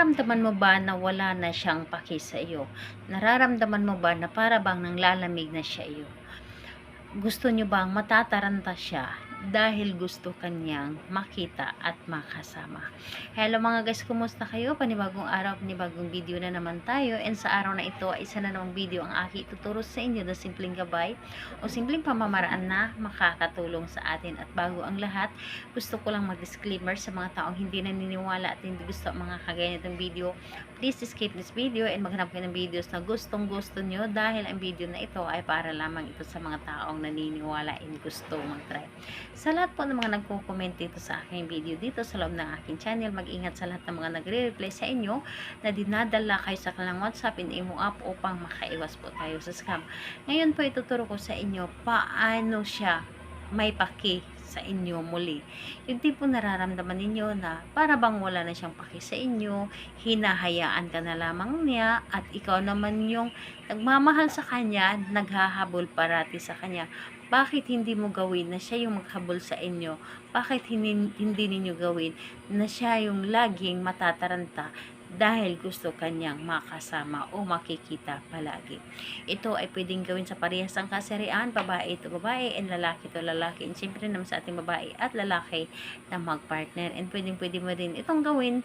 Nararamdaman mo ba na wala na siyang paki sa iyo? Nararamdaman mo ba na para bang nanglalamig na siya iyo? Gusto niyo bang matataranta siya dahil gusto kanyang makita at makasama? Hello mga guys, kumusta kayo? Panibagong araw, panibagong video na naman tayo. And sa araw na ito ay isa na namang video ang aking ituturo sa inyo na simpleng gabay o simpleng pamamaraan na makakatulong sa atin. At bago ang lahat, gusto ko lang mag-disclaimer sa mga taong hindi naniniwala at hindi gusto ang mga kagaya nitong video. Please skip this video and maghanap kayo ng videos na gustong gusto nyo dahil ang video na ito ay para lamang ito sa mga taong naniniwala and gusto mag-try. Sa lahat po ng mga nagko-comment dito sa aking video dito sa loob ng aking channel, mag-ingat sa lahat ng mga nagre-reply sa inyo na dinadala kayo sa kanilang WhatsApp and Imo app upang makaiwas po tayo sa scam. Ngayon po ituturo ko sa inyo paano siya may paki sa inyo muli. Yung tipo nararamdaman ninyo na para bang wala na siyang paki sa inyo, hinahayaan ka na lamang niya at ikaw naman yung nagmamahal sa kanya, naghahabol parati sa kanya. Bakit hindi mo gawin na siya yung maghabol sa inyo? Bakit hindi ninyo gawin na siya yung laging matataranta dahil gusto kanyang makasama o makikita palagi? Ito ay pwedeng gawin sa parehas ang kasarian, babae ito babae and lalaki ito lalaki, and siyempre naman sa ating babae at lalaki na magpartner, and pwede mo din itong gawin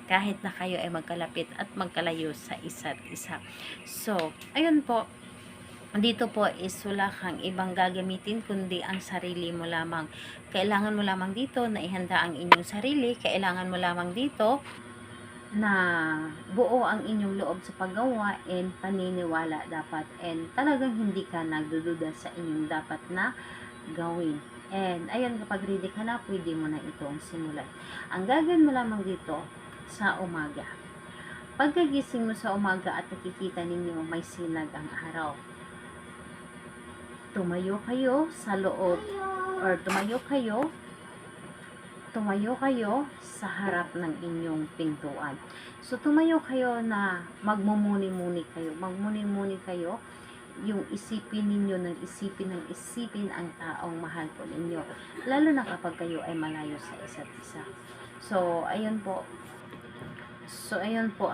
kahit na kayo ay magkalapit at magkalayo sa isa't isa. So, ayun po, dito po is wala kang ibang gagamitin kundi ang sarili mo lamang. Kailangan mo lamang dito na ihanda ang inyong sarili, kailangan mo lamang dito na buo ang inyong loob sa paggawa and paniniwala dapat, and talagang hindi ka nagdududa sa inyong dapat na gawin. And ayun, kapag ready ka na, pwede mo na itong simulan. Ang gagawin mo lamang dito sa umaga, pagkagising mo sa umaga at nakikita ninyo may sinag ang araw, tumayo kayo sa loob or tumayo kayo sa harap ng inyong pintuan. So, tumayo kayo na magmumuni-muni kayo, yung isipin ninyo ng isipin ang taong mahal po ninyo, lalo na kapag kayo ay malayo sa isa't isa. So, ayun po,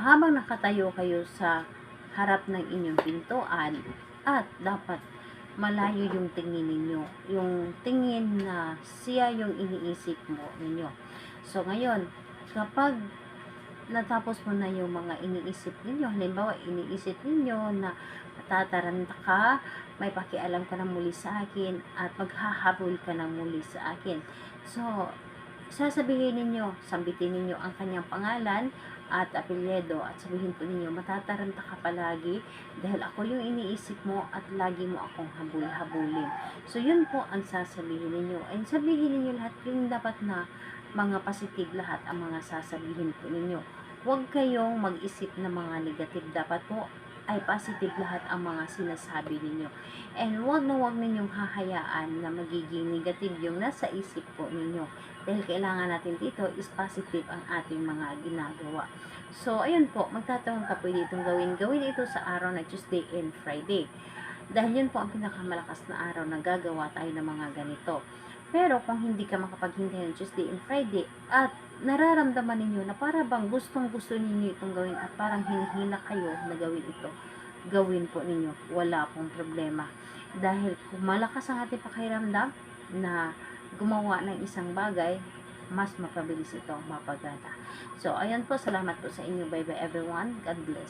habang nakatayo kayo sa harap ng inyong pintuan, at dapat malayo yung tingin ninyo, yung tingin na siya yung iniisip mo ninyo. So ngayon, kapag natapos mo na yung mga iniisip ninyo, halimbawa iniisip ninyo na tataranta ka, may pakialam ka na muli sa akin at maghahabol ka na muli sa akin. So sasabihin ninyo, sambitin ninyo ang kanyang pangalan at apelyido at sabihin po ninyo, matataranta ka palagi dahil ako yung iniisip mo at lagi mo akong habol-habulin. So yun po ang sasabihin ninyo, and sabihin ninyo lahat yung dapat na mga positive, lahat ang mga sasabihin po ninyo. Huwag kayong mag-isip na mga negative, dapat po ay positive lahat ang mga sinasabi ninyo. And huwag ninyong hahayaan na magiging negative yung nasa isip po ninyo. Dahil kailangan natin dito is positive ang ating mga ginagawa. So, ayun po, magtatawang ka pwede itong gawin ito sa araw na Tuesday and Friday. Dahil yun po ang pinakamalakas na araw na gagawa tayo ng mga ganito. Pero kung hindi ka makapaghintay ng Tuesday and Friday at nararamdaman ninyo na para bang gustong-gusto ninyo itong gawin at parang hinihina kayo na gawin ito, gawin po ninyo. Wala pong problema. Dahil kung malakas ang ating pakiramdam na gumawa ng isang bagay, mas mapabilis ito mapagana. So, ayan po. Salamat po sa inyo. Bye-bye everyone. God bless.